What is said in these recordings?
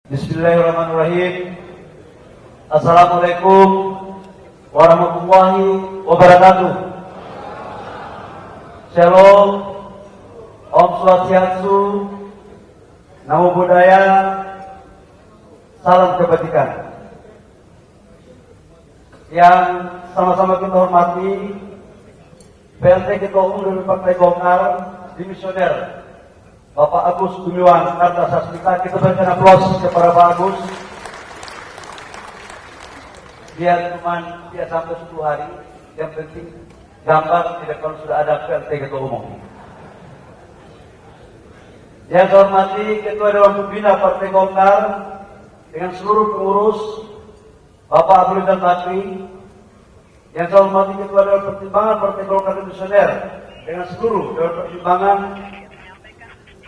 Bismillahirrahmanirrahim. Assalamualaikum warahmatullahi wabarakatuh. Shalom, Om Swastiastu, Namo Buddhaya, salam kebajikan. Yang sama-sama kita hormati PLT Ketua Umum dari Partai Golkar, Dimisioner Bapak Agus Gumiwang Kartasasmita. Kita berikan aplaus kepada Pak Agus. Dia sampai 10 hari, yang penting gambar tidak kalau sudah ada PLT Ketua Umum. Yang saya hormati Ketua Dewan Pembina Partai Golkar dengan seluruh pengurus, Bapak Abdul dan Bakri. Yang saya hormati Ketua Dewan Pertimbangan Partai Golkar Dimisioner dengan seluruh Dewan Pertimbangan,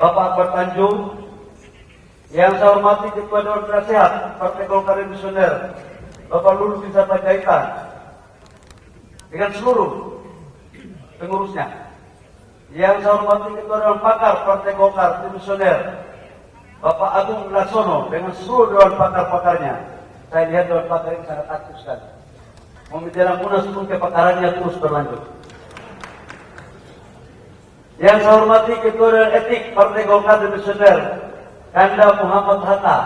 Bapak Akbar Tanjung. Yang saya hormati Ketua Dewan Penasehat Partai Golkar Dimisioner, Bapak Lulus Bisa Panjaitan dengan seluruh pengurusnya. Yang saya hormati Ketua Dewan Pakar Partai Golkar Dimisioner, Bapak Agung Laksono dengan seluruh Dewan Pakar-pakarnya. Saya lihat Dewan Pakar ini sangat aktif sekali. Menjelang Munas pun kepakarannya terus berlanjut. Yang saya hormati Ketua Dewan Etik Partai Golkar Dimisioner, Kanda Muhammad Hatta,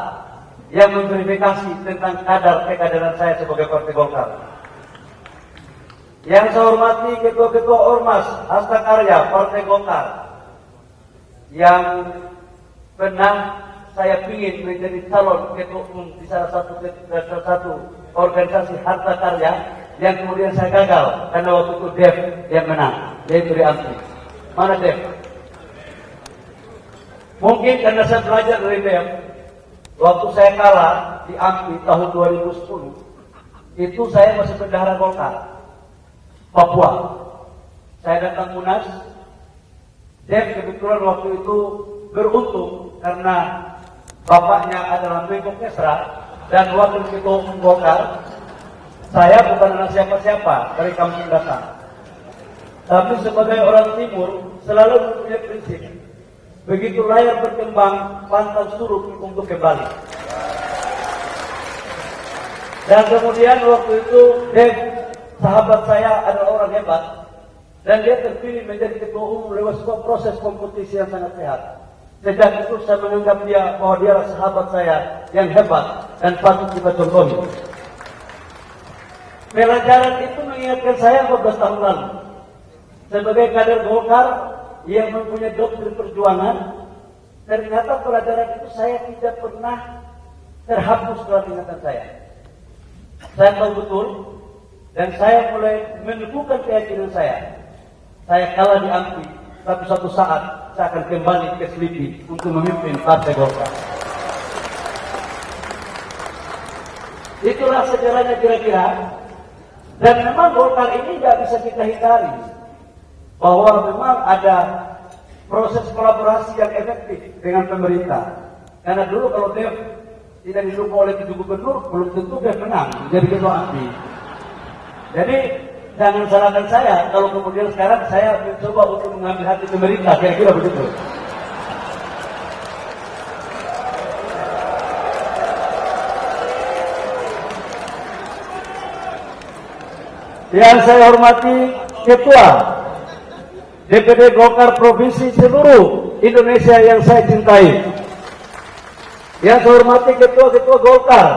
yang memverifikasi tentang kadar kekaderan saya sebagai Partai Golkar. Yang saya hormati Ketua-Ketua Ormas Hasta Karya Partai Golkar, yang pernah saya ingin menjadi calon Ketua Umum di salah satu organisasi Harta Karya, yang kemudian saya gagal karena waktu itu Dev yang menang, yaitu di AMPI. Mana Dev? Mungkin karena saya belajar dari Dev. Waktu saya kalah di AMPI tahun 2010, itu saya masih bendahara Golkar Papua. Saya datang Munas. Dev kebetulan waktu itu beruntung karena bapaknya adalah Menko Kesra dan wakil ketua umum Golkar. Saya bukan anak siapa-siapa dari kampung datang. Tapi sebagai orang timur selalu mempunyai prinsip, begitu layar berkembang, pantang surut untuk kembali. Dan kemudian waktu itu Dev, sahabat saya, adalah orang hebat, dan dia terpilih menjadi ketua umum lewat sebuah proses kompetisi yang sangat sehat. Sejak itu saya menganggap dia bahwa dia adalah sahabat saya yang hebat dan patut kita contohi. Pelajaran itu mengingatkan saya 14 tahun lalu. Sebagai kader Golkar yang mempunyai doktrin perjuangan, ternyata pelajaran itu saya tidak pernah terhapus dalam ingatan saya. Saya tahu betul, dan saya mulai menentukan keyakinan saya. Saya kalah di AMPI, tapi suatu saat saya akan kembali ke Selipi untuk memimpin Partai Golkar. Itulah sejarahnya kira-kira. Dan memang Golkar ini nggak bisa kita hindari bahwa memang ada proses kolaborasi yang efektif dengan pemerintah. Karena dulu kalau Dev tidak didukung oleh 7 gubernur, belum tentu Dev menang menjadi ketua AMPI. Jadi jangan salahkan saya kalau kemudian sekarang saya mencoba untuk mengambil hati pemerintah, kira-kira begitu. Yang saya hormati Ketua DPD Golkar Provinsi seluruh Indonesia yang saya cintai. Yang saya hormati Ketua-Ketua Golkar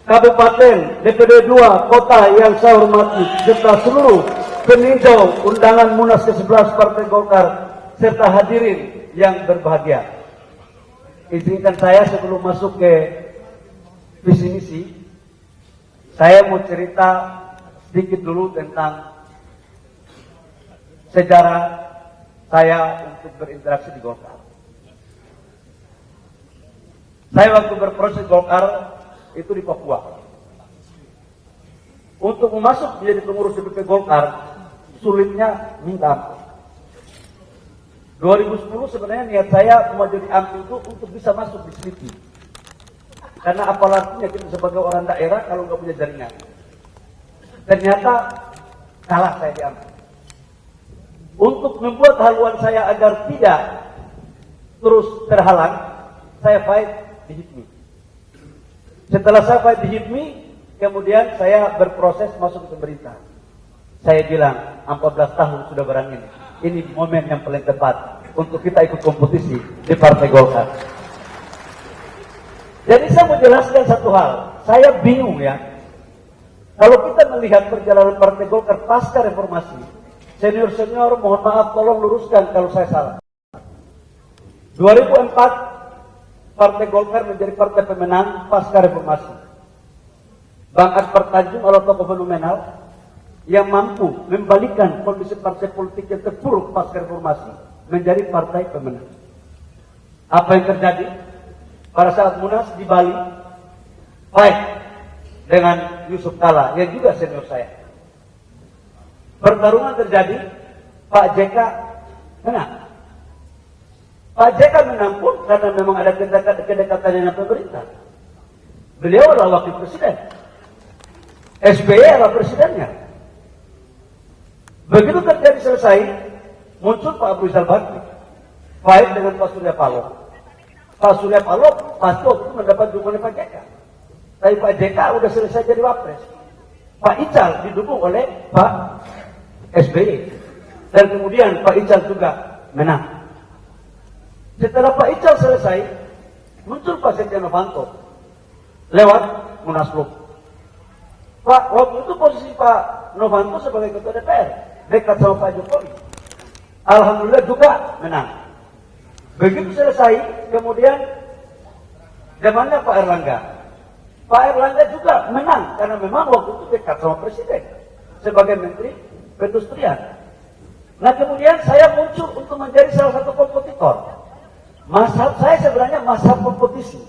Kabupaten, DPD 2 Kota yang saya hormati, serta seluruh peninjau undangan Munas ke-11 Partai Golkar, serta hadirin yang berbahagia. Izinkan saya sebelum masuk ke visi misi, saya mau cerita sedikit dulu tentang sejarah saya untuk berinteraksi di Golkar. Saya waktu berproses Golkar itu di Papua. Untuk masuk menjadi pengurus DPP Golkar, sulitnya minta ampun. 2010 sebenarnya niat saya mau jadi AMPI itu untuk bisa masuk di Selipi. Karena apalagi kita sebagai orang daerah kalau nggak punya jaringan. Ternyata kalah saya di AMPI. Untuk membuat haluan saya agar tidak terus terhalang, saya fight di HIPMI. Setelah saya di HIPMI, kemudian saya berproses masuk ke pemerintah. Saya bilang, 14 tahun sudah barang ini. Ini momen yang paling tepat untuk kita ikut kompetisi di Partai Golkar. Jadi saya mau jelaskan satu hal. Saya bingung ya. Kalau kita melihat perjalanan Partai Golkar pasca reformasi, senior-senior mohon maaf tolong luruskan kalau saya salah. 2004 Partai Golkar menjadi partai pemenang pasca reformasi. Bang Akbar Tanjung adalah tokoh fenomenal yang mampu membalikan kondisi partai politik yang terpuruk pasca reformasi menjadi partai pemenang. Apa yang terjadi? Pada saat Munas di Bali, fight dengan Yusuf Kala yang juga senior saya. Pertarungan terjadi, Pak JK menang. Pak JK menang pun karena memang ada kedekatan dengan pemerintah. Beliau adalah wakil presiden. SBY adalah presidennya. Begitu terjadi selesai, muncul Pak Abu Rizal Bakri. Fight dengan Pak Surya Paloh. Pak Surya Paloh pasti waktu itu mendapat dukungan Pak JK. Tapi Pak JK udah selesai jadi wapres. Pak Ical didukung oleh Pak SBY. Dan kemudian Pak Ical juga menang. Setelah Pak Ical selesai, muncul Pak Setia Novanto lewat Munaslup. Pak, waktu itu posisi Pak Novanto sebagai ketua DPR, dekat sama Pak Jokowi. Alhamdulillah juga menang. Begitu selesai, kemudian zamannya Pak Erlangga. Pak Erlangga juga menang karena memang waktu itu dekat sama Presiden sebagai Menteri Perindustrian. Nah kemudian saya muncul untuk menjadi salah satu kompetitor. Mazhab saya sebenarnya mazhab kompetisi.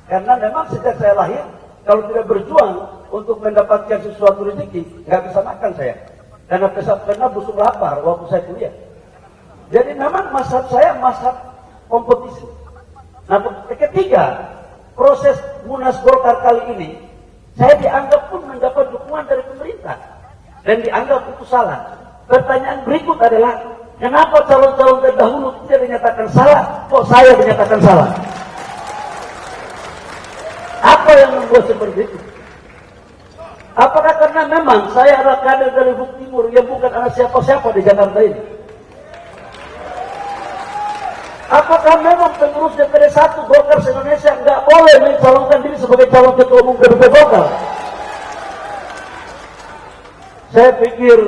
Karena memang sejak saya lahir, kalau tidak berjuang untuk mendapatkan sesuatu rezeki, nggak bisa makan saya. Karena pernah busuk lapar waktu saya kuliah. Jadi memang mazhab saya mazhab kompetisi. Nah ketiga, proses Munas Golkar kali ini, saya dianggap pun mendapat dukungan dari pemerintah. Dan dianggap itu salah. Pertanyaan berikut adalah, kenapa calon-calon terdahulu tidak dinyatakan salah, kok saya dinyatakan salah? Apa yang membuat seperti itu? Apakah karena memang saya adalah kader dari Buk Timur yang bukan anak siapa-siapa di Jakarta ini? Apakah memang pengurus DPD 1 Golkar se-Indonesia nggak boleh mencalonkan diri sebagai calon ketua umum DPD Golkar? Saya pikir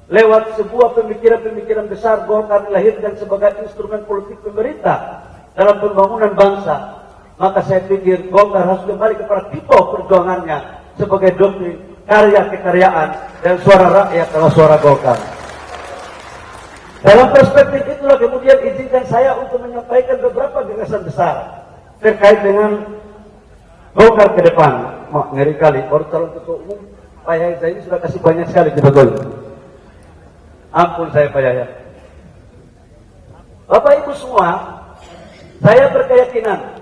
lewat sebuah pemikiran-pemikiran besar Golkar dilahirkan sebagai instrumen politik pemerintah dalam pembangunan bangsa. Maka saya pikir Golkar harus kembali kepada tipe perjuangannya sebagai doktrin karya kekaryaan dan suara rakyat adalah suara Golkar. Dalam perspektif itulah kemudian izinkan saya untuk menyampaikan beberapa gagasan besar terkait dengan Golkar ke depan. Ngeri kali, baru calon ketua umum Pak Yahya ini sudah kasih banyak sekali kita tahu. Ampun saya Pak Yahya. Bapak Ibu semua, saya berkeyakinan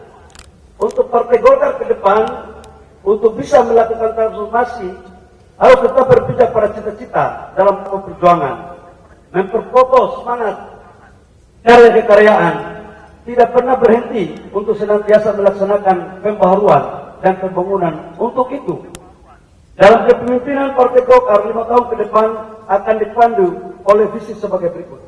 untuk Partai Golkar ke depan, untuk bisa melakukan transformasi, harus tetap berpijak pada cita-cita dalam perjuangan. Memperkokoh semangat karya kekaryaan, tidak pernah berhenti untuk senantiasa melaksanakan pembaharuan dan pembangunan. Untuk itu, dalam kepemimpinan Partai Golkar 5 tahun ke depan akan dipandu oleh visi sebagai berikut.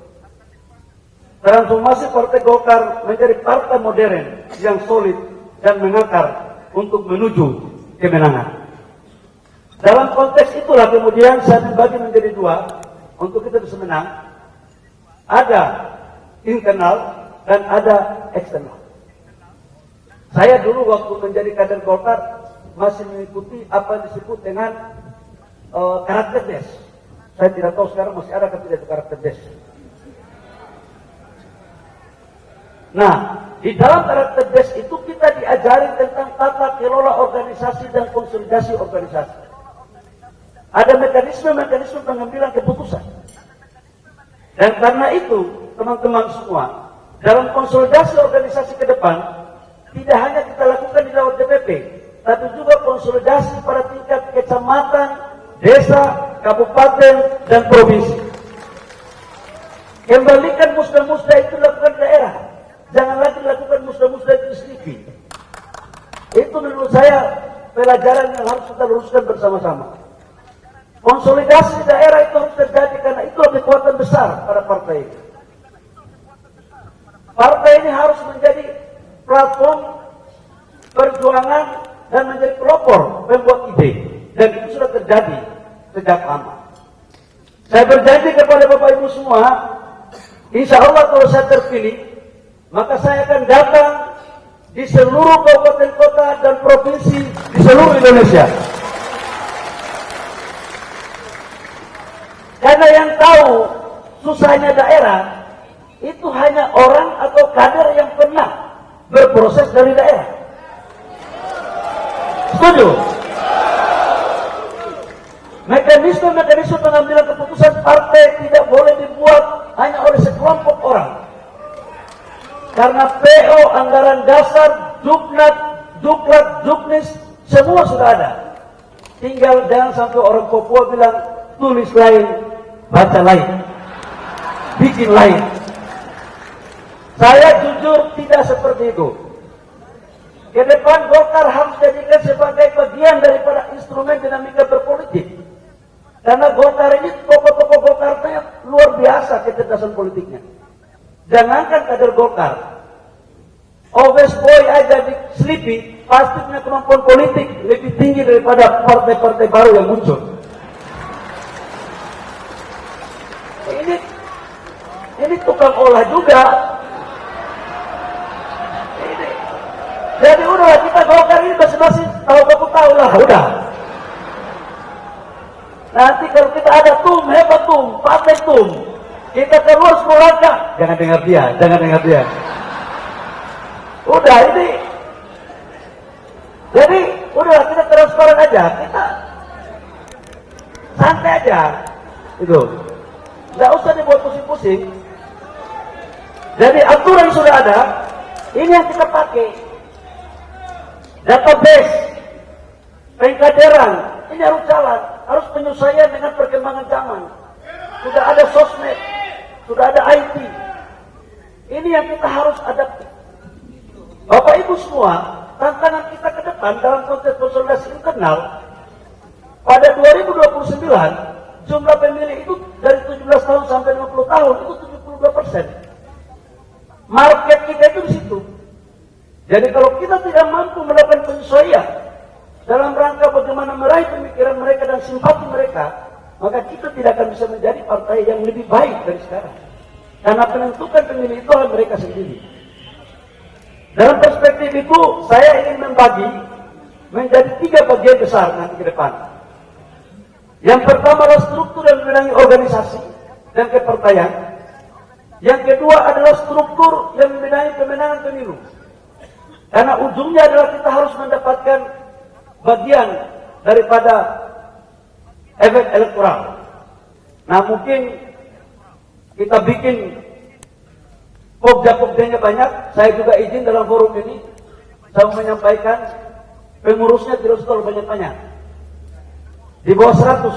Transformasi Partai Golkar menjadi partai modern yang solid dan mengakar untuk menuju kemenangan. Dalam konteks itulah kemudian saya dibagi menjadi dua. Untuk kita bisa menang, ada internal dan ada eksternal. Saya dulu waktu menjadi kader Golkar masih mengikuti apa yang disebut dengan karakter des. Saya tidak tahu sekarang masih ada atau tidak karakter des. Nah, di dalam karakter des itu kita diajari tentang tata kelola organisasi dan konsolidasi organisasi. Ada mekanisme-mekanisme pengambilan keputusan. Dan karena itu, teman-teman semua, dalam konsolidasi organisasi ke depan, tidak hanya kita lakukan di lewat DPP, tapi juga konsolidasi pada tingkat kecamatan, desa, kabupaten, dan provinsi. Kembalikan musda-musda itu dilakukan di daerah. Jangan lagi dilakukan musda-musda itu sendiri. Itu menurut saya pelajaran yang harus kita luruskan bersama-sama. Konsolidasi daerah itu harus terjadi karena itu kekuatan besar pada partai ini. Partai ini harus menjadi platform perjuangan dan menjadi pelopor pembuat ide. Dan itu sudah terjadi sejak lama. Saya berjanji kepada Bapak Ibu semua, insya Allah kalau saya terpilih, maka saya akan datang di seluruh kabupaten kota dan provinsi di seluruh Indonesia. Karena yang tahu susahnya daerah itu hanya orang atau kader yang pernah berproses dari daerah. Setuju? Mekanisme pengambilan keputusan partai tidak boleh dibuat hanya oleh sekelompok orang. Karena PO, anggaran dasar, Juknat, Duklat, Juknis, semua sudah ada. Tinggal jangan sampai orang Papua bilang tulis lain, baca lain, bikin lain. Saya jujur tidak seperti itu. Ke depan Golkar harus jadikan sebagai bagian daripada instrumen dinamika berpolitik. Karena Golkar ini, tokoh-tokoh Golkar itu luar biasa kecerdasan politiknya. Jangankan kader Golkar, Obes Boy aja di Sleepy pasti punya kemampuan politik lebih tinggi daripada partai-partai baru yang muncul. Ini tukang olah juga. Jadi udahlah, kita Golkar ini masing-masing tahu lah, udah. Nanti kalau kita ada hebat partai kita keluar 10 langkah, jangan dengar dia. Udah ini. Jadi udah kita transparan aja, kita santai aja, itu. Nggak usah dibuat pusing-pusing. Jadi aturan sudah ada, ini yang kita pakai. Database, pengkaderan, ini harus jalan, harus penyesuaian dengan perkembangan zaman. Sudah ada sosmed, sudah ada IT. Ini yang kita harus adapti. Bapak Ibu semua, tantangan kita ke depan dalam konteks konsolidasi internal, pada 2029, jumlah pemilih itu dari 17 tahun sampai 50 tahun, itu 72%. Market kita itu di situ. Jadi kalau kita tidak mampu melakukan penyesuaian dalam rangka bagaimana meraih pemikiran mereka dan simpati mereka, maka kita tidak akan bisa menjadi partai yang lebih baik dari sekarang. Karena penentukan pemilih itu adalah mereka sendiri. Dalam perspektif itu, saya ingin membagi menjadi 3 bagian besar nanti ke depan. Yang pertama adalah struktur dan membenahi organisasi dan kepartaian. Yang kedua adalah struktur yang membenahi pemenangan pemilu. Karena ujungnya adalah kita harus mendapatkan bagian daripada efek elektoral. Nah mungkin kita bikin pokja-pogjanya banyak. Saya juga izin dalam forum ini, saya menyampaikan pengurusnya tidak usah terlalu banyak-banyak. Di bawah 100.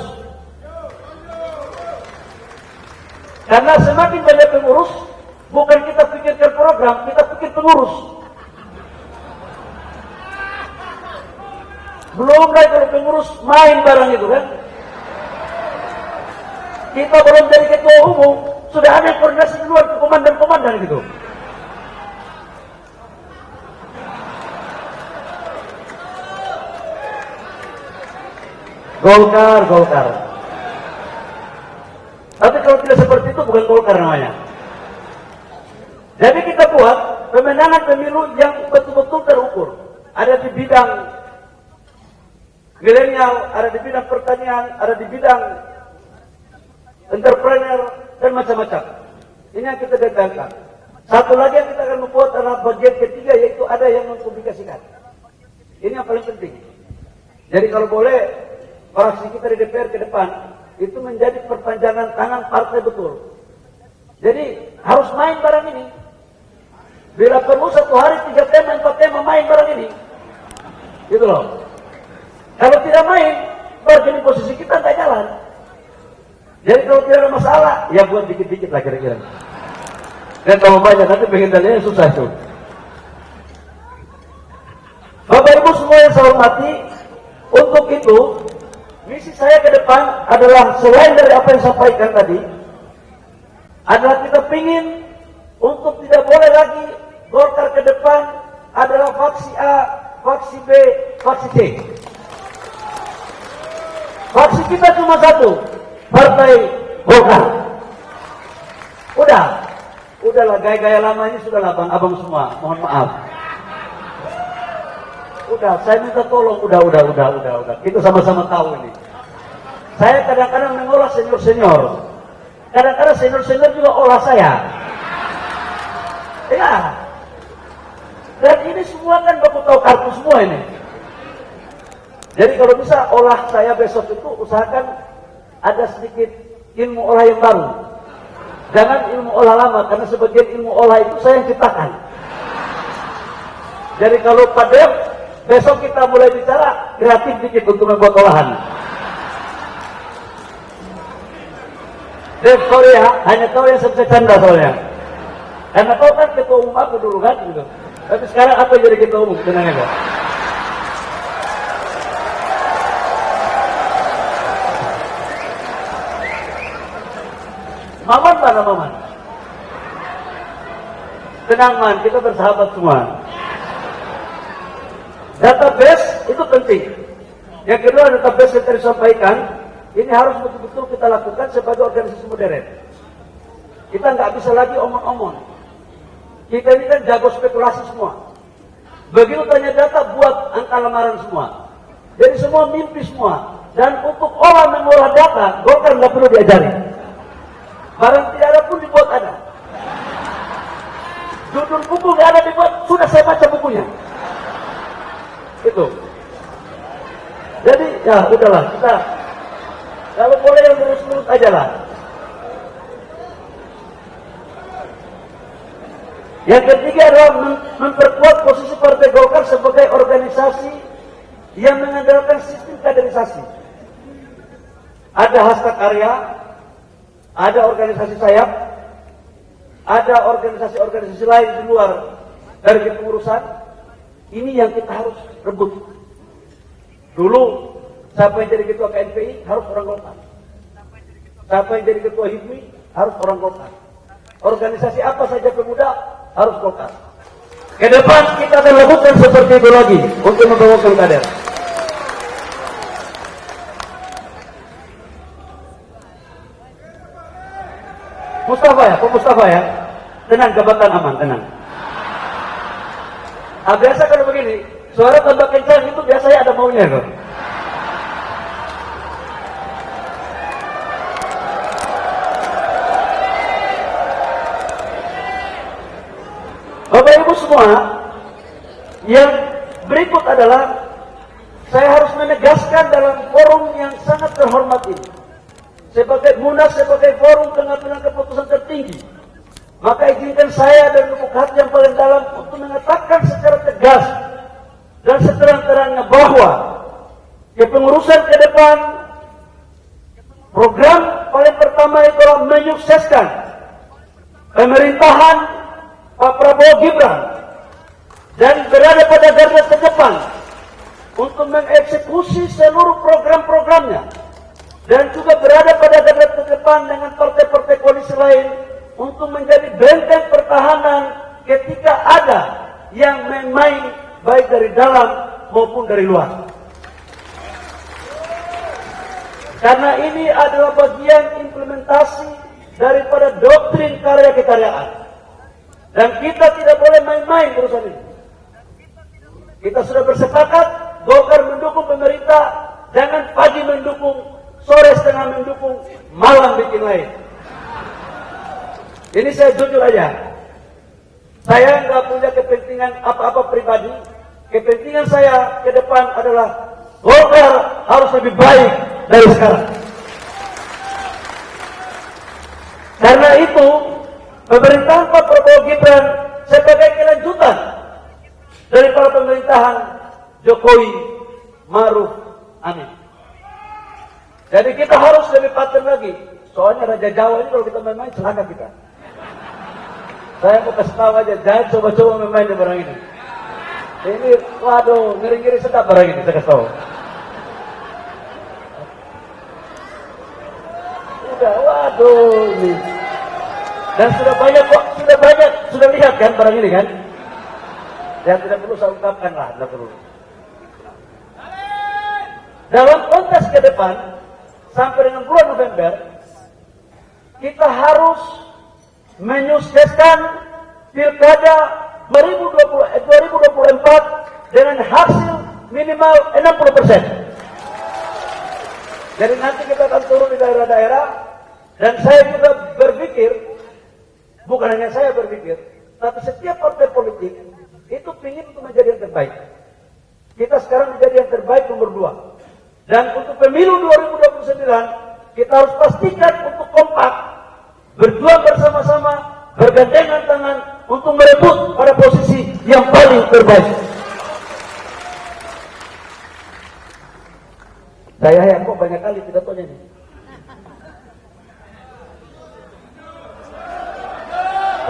Karena semakin banyak pengurus, bukan kita pikirkan program, kita pikir pengurus. Belum lagi kalau pengurus main barang itu kan. Kita belum jadi ketua umum, sudah ada koordinasi keluar ke komandan-komandan gitu. Golkar. Tapi kalau tidak seperti itu bukan Golkar namanya. Jadi kita buat pemenangan pemilu yang betul-betul terukur. Ada di bidang milenial, ada di bidang pertanian, ada di bidang entrepreneur dan macam-macam. Ini yang kita detailkan. Satu lagi yang kita akan membuat adalah bagian ketiga, yaitu ada yang mempublikasikan. Ini yang paling penting. Jadi kalau boleh, fraksi kita di DPR ke depan itu menjadi perpanjangan tangan partai betul. Jadi harus main barang ini. Bila perlu 1 hari 3 tema, 4 tema main barang ini. Gitu loh. Kalau tidak main, bargaining posisi kita nggak jalan. Jadi kalau tidak ada masalah, ya buat dikit-dikit lah kira-kira. Dan kalau banyak nanti pengendaliannya susah tuh. Bapak Ibu Bapak-Ibu semua yang saya hormati, untuk itu misi saya ke depan adalah selain dari apa yang saya sampaikan tadi, adalah kita pingin untuk tidak boleh lagi Golkar ke depan adalah faksi A, faksi B, faksi C. Faksi kita cuma satu, Partai Golkar. Udahlah gaya-gaya lama ini sudahlah bang, abang semua, mohon maaf. Udah, saya minta tolong, udah. Kita sama-sama tahu ini. Saya kadang-kadang mengolah senior-senior. Kadang-kadang senior-senior juga olah saya. Ya. Dan ini semua kan baku tahu kartu semua ini. Jadi kalau bisa olah saya besok itu usahakan ada sedikit ilmu olah yang baru. Jangan ilmu olah lama, karena sebagian ilmu olah itu saya yang ciptakan. Jadi kalau pada besok kita mulai bicara kreatif dikit untuk membuat olahan. Dave Korea hanya tahu yang sebesar canda soalnya. Karena kau kan ketua umum aku dulu kan gitu. Tapi sekarang aku jadi ketua umum, tenang aja. Maman mana Maman? Tenang Man, kita bersahabat semua. Database itu penting. Yang kedua, database yang tadi sampaikan, ini harus betul-betul kita lakukan sebagai organisasi modern. Kita nggak bisa lagi omong-omong. Kita ini kan jago spekulasi semua. Begitu tanya data, buat angka lamaran semua. Jadi semua mimpi semua. Dan untuk mengolah data, Golkar nggak perlu diajari. Barang tidak ada pun dibuat ada. Judul buku nggak ada dibuat, sudah saya baca bukunya. Itu. Jadi ya udahlah, kita kalau boleh yang lurus-lurus aja lah. Yang ketiga adalah memperkuat posisi Partai Golkar sebagai organisasi yang mengandalkan sistem kaderisasi. Ada hasta karya, ada organisasi sayap, ada organisasi-organisasi lain di luar dari kepengurusan. Ini yang kita harus rebut. Dulu, siapa yang jadi ketua KNPI harus orang Golkar. Siapa yang jadi ketua HIPMI harus orang Golkar. Organisasi apa saja pemuda harus Golkar. Ke depan kita akan lakukan seperti itu lagi untuk membangun kader. Mustafa ya, tenang, jabatan aman, tenang. Nah, biasa kalau begini, suara tambah kencang itu biasanya ada maunya kok. Bapak Ibu semua, yang berikut adalah saya harus menegaskan dalam forum yang sangat terhormat ini. Sebagai Munas, sebagai forum pengambilan keputusan tertinggi, maka izinkan saya dan lubuk hati yang paling dalam untuk mengatakan secara tegas dan seterang-terangnya bahwa kepengurusan ke depan, program paling pertama itu adalah menyukseskan pemerintahan Pak Prabowo Gibran dan berada pada garda terdepan untuk mengeksekusi seluruh program-programnya, dan juga berada pada garda terdepan dengan partai-partai koalisi lain untuk menjadi benteng pertahanan ketika ada yang main-main baik dari dalam maupun dari luar. Karena ini adalah bagian implementasi daripada doktrin karya kekaryaan. Dan kita tidak boleh main-main urusan ini. Kita sudah bersepakat, Golkar mendukung pemerintah, jangan pagi mendukung, sore setengah mendukung, malam bikin lain. Ini saya jujur aja. Saya nggak punya kepentingan apa-apa pribadi. Kepentingan saya ke depan adalah Golkar harus lebih baik dari sekarang. Karena itu, pemerintahan Pak Prabowo Gibran sebagai kelanjutan daripada pemerintahan Jokowi, Maruf, Amin. Jadi kita harus lebih paten lagi. Soalnya Raja Jawa ini kalau kita main-main celaka kita. Saya mau kasih tahu aja, jangan coba-coba main-main di barang ini. Ini, waduh, ngeri-ngeri sedap barang ini, saya kasih tahu. Udah, waduh, ini. Dan sudah banyak kok, sudah lihat kan barang ini kan? Yang tidak perlu saya ungkapkan lah, tidak perlu. Dalam konteks ke depan, sampai dengan bulan November, kita harus menyukseskan Pilkada 2024 dengan hasil minimal 60%. Jadi nanti kita akan turun di daerah-daerah, dan saya juga berpikir, bukan hanya saya berpikir, tapi setiap partai politik itu ingin untuk menjadi yang terbaik. Kita sekarang menjadi yang terbaik nomor 2. Dan untuk pemilu 2029, kita harus pastikan untuk kompak, berjuang bersama-sama, bergandengan tangan untuk merebut pada posisi yang paling terbaik. Saya yang kok banyak kali pidatonya nih.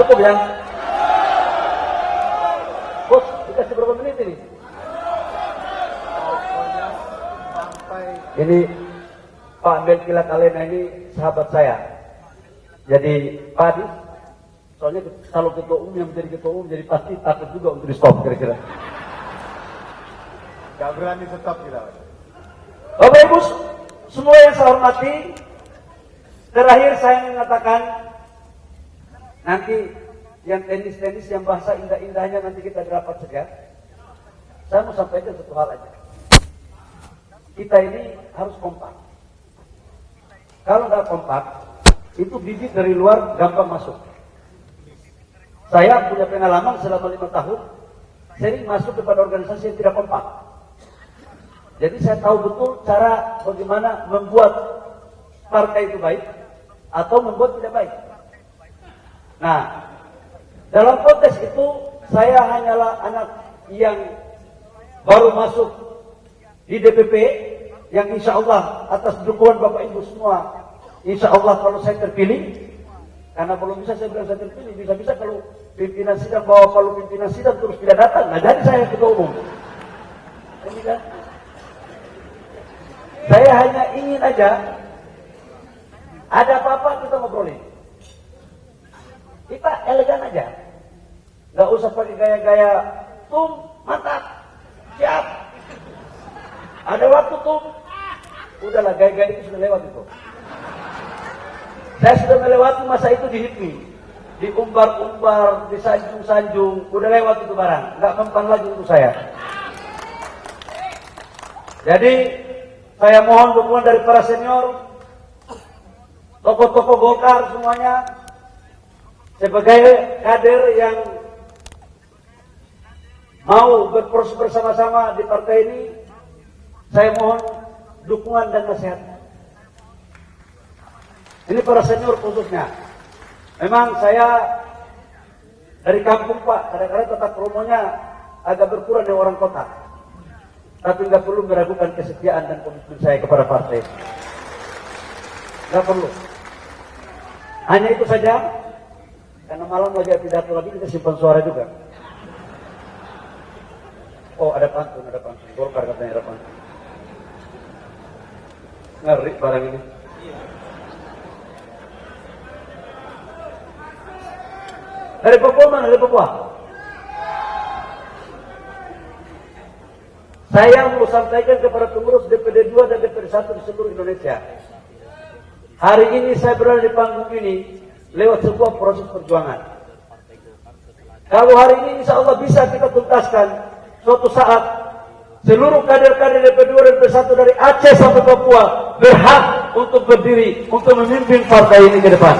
Cukup ya? Bos, dikasih berapa menit ini? Ini Pak Melkilah Kalena ini sahabat saya. Jadi Pak Adi, soalnya kalau ketua umum yang menjadi ketua umum, jadi pasti takut juga untuk di stop kira-kira. Gak berani stop kita. Bapak Ibu semua yang saya hormati, terakhir saya mengatakan, nanti yang tenis-tenis, yang bahasa indah-indahnya nanti kita rapat saja. Saya mau sampaikan satu hal aja. Kita ini harus kompak. Kalau nggak kompak, itu bibit dari luar gampang masuk. Saya punya pengalaman selama 5 tahun, sering masuk kepada organisasi yang tidak kompak. Jadi saya tahu betul cara bagaimana membuat partai itu baik atau membuat tidak baik. Nah, dalam konteks itu saya hanyalah anak yang baru masuk di DPP, yang insya Allah atas dukungan Bapak Ibu semua, insya Allah kalau saya terpilih, karena belum bisa saya bilang saya terpilih, bisa-bisa kalau pimpinan sidang kalau pimpinan sidang terus tidak datang, nah jadi saya ketua umum. Ini kan, saya hanya ingin aja ada apa-apa kita ngobrolin. Kita elegan aja, nggak usah pakai gaya-gaya mantap, siap. Ada waktu udahlah gaya-gaya itu sudah lewat itu. Saya sudah melewati masa itu di HIPMI, diumbar-umbar, disanjung-sanjung, udah lewat itu barang, nggak mempan lagi untuk saya. Jadi saya mohon dukungan dari para senior, tokoh-tokoh Golkar semuanya, sebagai kader yang mau berproses bersama-sama di partai ini, saya mohon dukungan dan nasihat. Ini para senior khususnya. Memang saya dari kampung Pak, kadang-kadang tetap promonya agak berkurang dari orang kota. Tapi nggak perlu meragukan kesetiaan dan komitmen saya kepada partai. Nggak perlu. Hanya itu saja. Karena malam lagi pidato lagi, kita simpan suara juga. Oh, ada pantun. Golkar katanya ada pantun. Ngeri barang ini. Dari Papua mana? Dari Papua. Saya mau sampaikan kepada pengurus DPD 2 dan DPD 1 di seluruh Indonesia. Hari ini saya berada di panggung ini lewat sebuah proses perjuangan. Kalau hari ini insya Allah bisa kita tuntaskan, suatu saat seluruh kader-kader DPD 2 dan DPD 1 dari Aceh sampai Papua berhak untuk berdiri, untuk memimpin partai ini ke depan.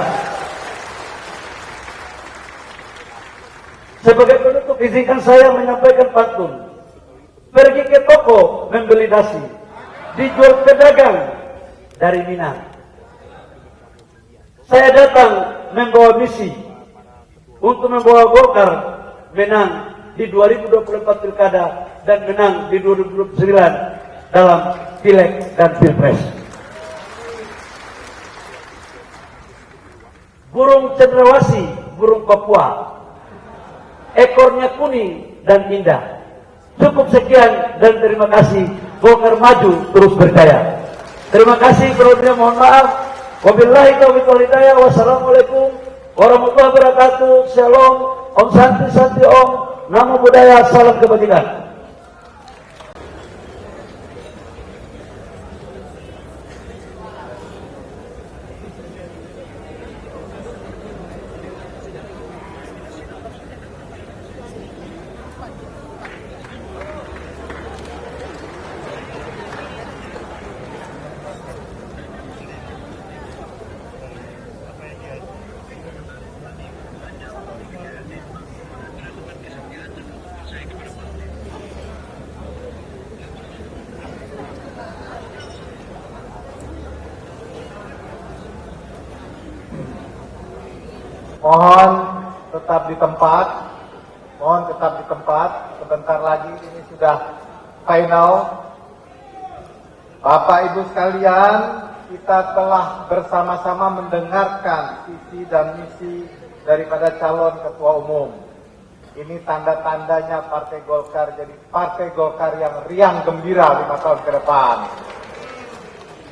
Sebagai penutup, izinkan saya menyampaikan pantun. Pergi ke toko membeli nasi, dijual pedagang dari Minang. Saya datang membawa misi untuk membawa Golkar menang di 2024 Pilkada dan menang di 2029 dalam Pileg dan Pilpres. Burung cendrawasih, burung Papua, ekornya kuning dan indah. Cukup sekian dan terima kasih. Golkar maju terus berjaya. Terima kasih, berikutnya mohon maaf. Wabillahi taufiq wal hidayah. Wassalamualaikum warahmatullahi wabarakatuh. Shalom. Om Santi Santi Om. Namo Buddhaya. Salam kebajikan. Mohon tetap di tempat, sebentar lagi ini sudah final. Bapak Ibu sekalian, kita telah bersama-sama mendengarkan visi dan misi daripada calon ketua umum. Ini tanda-tandanya Partai Golkar jadi Partai Golkar yang riang gembira 5 tahun ke depan.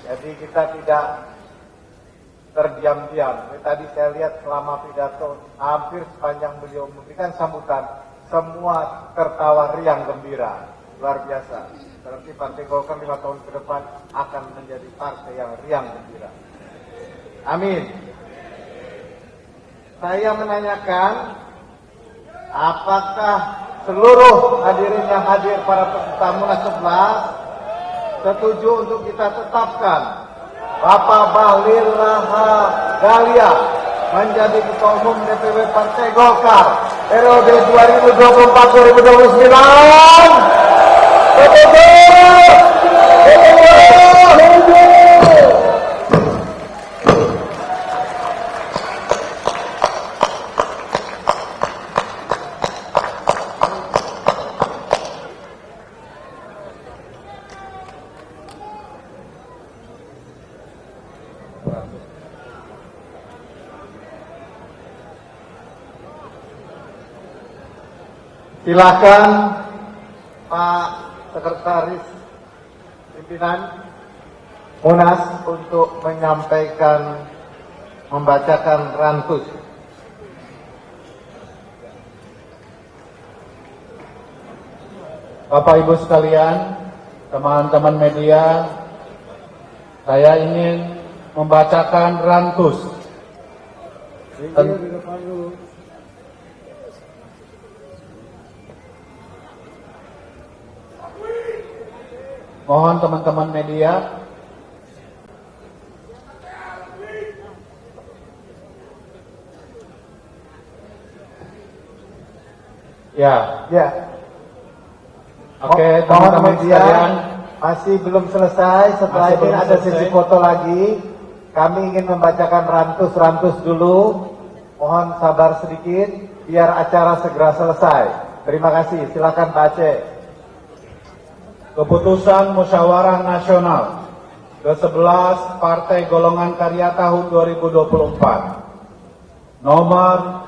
Jadi kita tidak terdiam-diam. Tadi saya lihat selama pidato hampir sepanjang beliau memberikan sambutan, semua tertawa riang gembira. Luar biasa. Berarti Partai Golkar 5 tahun ke depan akan menjadi partai yang riang gembira. Amin. Saya menanyakan, apakah seluruh hadirin yang hadir para peserta Munas 11 setuju untuk kita tetapkan Bapak Bahlil Lahadalia menjadi Ketua Umum DPW Partai Golkar periode 2024-2029. Silakan Pak Sekretaris Pimpinan Munas untuk membacakan rantus. Bapak Ibu sekalian, teman-teman media, saya ingin membacakan rantus. Mohon teman-teman media ya. Oke, teman-teman sekalian, masih belum selesai. Setelah ini ada sesi foto lagi. Kami ingin membacakan rantus dulu. Mohon sabar sedikit biar acara segera selesai. Terima kasih. Silakan Pak Aceh. Keputusan Musyawarah Nasional ke-11 Partai Golongan Karya tahun 2024 nomor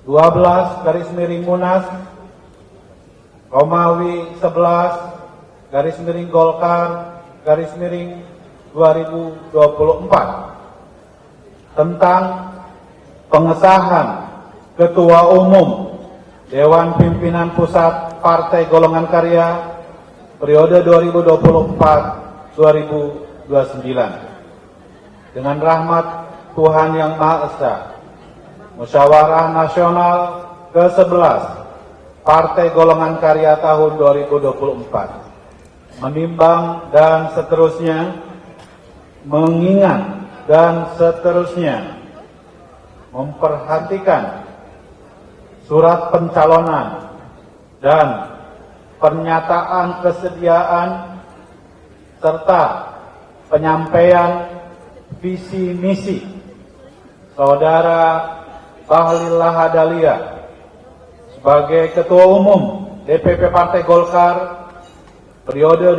12 Munas Romawi 11 Golkar 2024 tentang pengesahan Ketua Umum Dewan Pimpinan Pusat Partai Golongan Karya periode 2024-2029. Dengan rahmat Tuhan Yang Maha Esa, Musyawarah Nasional ke-11 Partai Golongan Karya tahun 2024 menimbang dan seterusnya, mengingat dan seterusnya, memperhatikan surat pencalonan dan pernyataan kesediaan serta penyampaian visi misi Saudara Bahlil Lahadalia sebagai Ketua Umum DPP Partai Golkar periode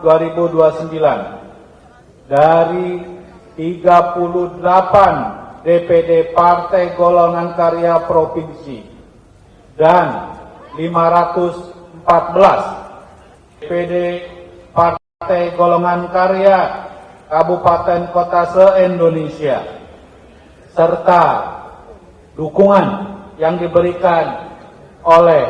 2024-2029 dari 38 DPD Partai Golongan Karya Provinsi dan DPD Partai Golongan Karya Kabupaten Kota se-Indonesia, serta dukungan yang diberikan oleh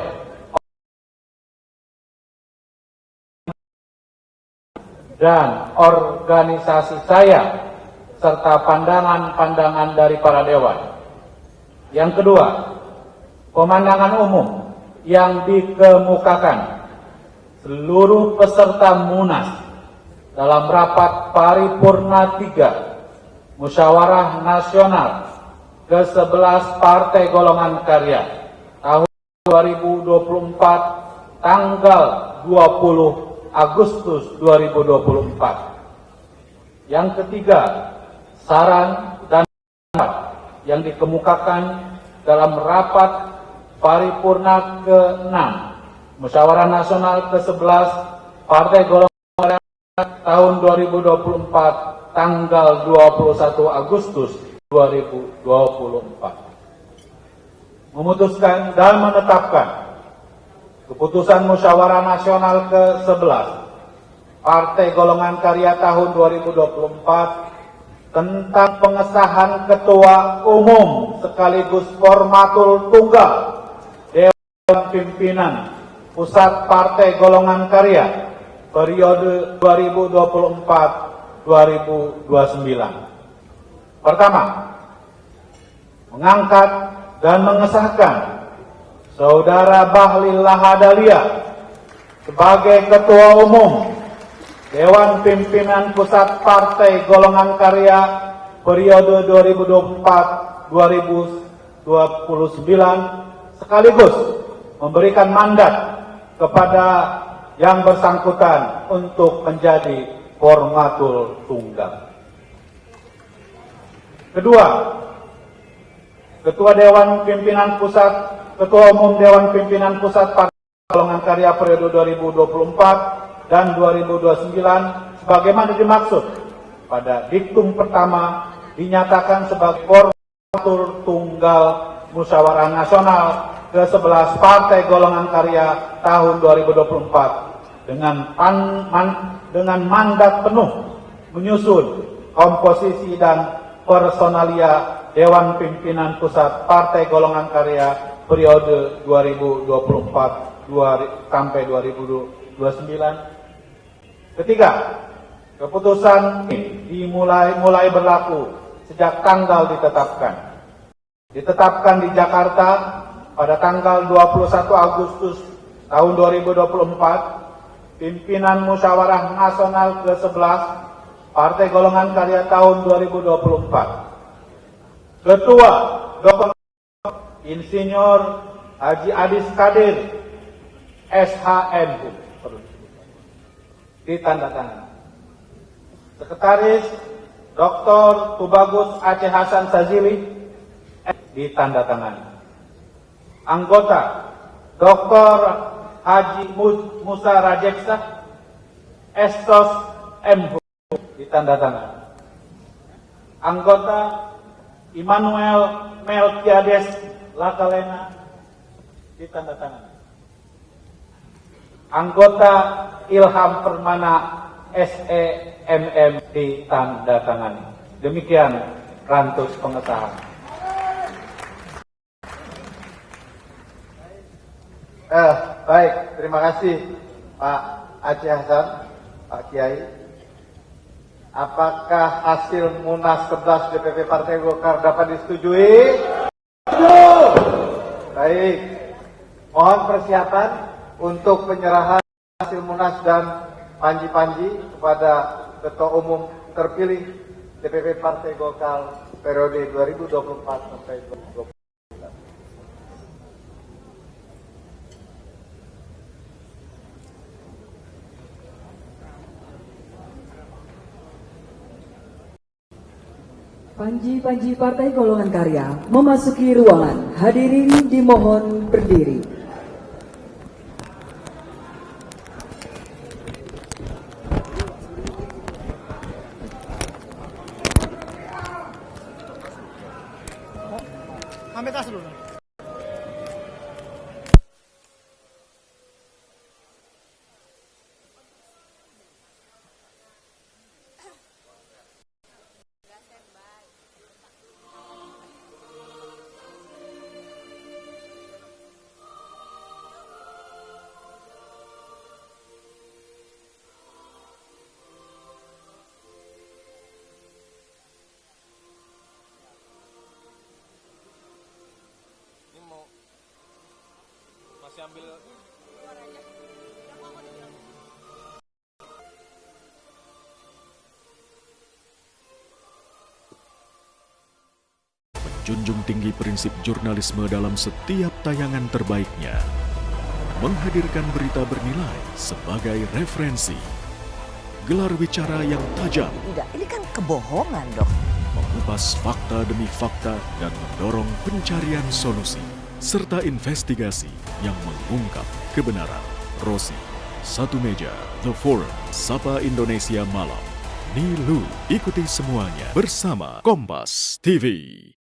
dan organisasi saya, serta pandangan-pandangan dari para dewan. Yang kedua, pemandangan umum yang dikemukakan seluruh peserta Munas dalam rapat paripurna 3 Musyawarah Nasional ke-11 Partai Golongan Karya tahun 2024 tanggal 20 Agustus 2024. Yang ketiga, saran dan pendapat yang dikemukakan dalam rapat paripurna ke-6 Musyawarah Nasional ke-11 Partai Golongan Karya tahun 2024 tanggal 21 Agustus 2024. Memutuskan dan menetapkan keputusan Musyawarah Nasional ke-11 Partai Golongan Karya tahun 2024 tentang pengesahan Ketua Umum sekaligus formatur tunggal Dewan Pimpinan Pusat Partai Golongan Karya periode 2024-2029. Pertama, mengangkat dan mengesahkan Saudara Bahlil Lahadalia sebagai Ketua Umum Dewan Pimpinan Pusat Partai Golongan Karya periode 2024-2029 sekaligus memberikan mandat kepada yang bersangkutan untuk menjadi formatur tunggal. Kedua, Ketua Umum Dewan Pimpinan Pusat Partai Golongan Karya periode 2024 dan 2029 sebagaimana dimaksud pada diktum pertama dinyatakan sebagai formatur tunggal Musyawarah Nasional ke-11 Partai Golongan Karya tahun 2024 dengan mandat penuh menyusun komposisi dan personalia Dewan Pimpinan Pusat Partai Golongan Karya periode 2024 sampai 2029. Ketiga, keputusan ini mulai berlaku sejak tanggal ditetapkan di Jakarta pada tanggal 21 Agustus tahun 2024. Pimpinan Musyawarah Nasional ke-11 Partai Golongan Karya tahun 2024. Ketua Dr. Insinyur Haji Adis Kadir SHMU ditandatangani. Sekretaris Dr. Tubagus Aceh Hasan Sazili ditandatangani. Anggota Dr. Haji Musa Rajeksa Estos MH ditandatangani. Anggota Immanuel Melkiades Lakalena ditandatangani. Anggota Ilham Permana SEMM ditandatangani. Demikian rantus pengesahan. Baik, terima kasih Pak Aceh Hasan, Pak Kiai. Apakah hasil Munas 11 DPP Partai Golkar dapat disetujui? Setuju. Baik, mohon persiapan untuk penyerahan hasil Munas dan panji-panji kepada Ketua Umum terpilih DPP Partai Golkar periode 2024 sampai 2029. Panji-panji Partai Golongan Karya memasuki ruangan. Hadirin dimohon berdiri. diambil. Menjunjung tinggi prinsip jurnalisme dalam setiap tayangan terbaiknya. Menghadirkan berita bernilai sebagai referensi. Gelar bicara yang tajam. Tidak, ini kan kebohongan dok. Mengupas fakta demi fakta dan mendorong pencarian solusi. Serta investigasi yang mengungkap kebenaran. Rosi, Satu Meja, The Forum, Sapa Indonesia Malam. Nilu, ikuti semuanya bersama Kompas TV.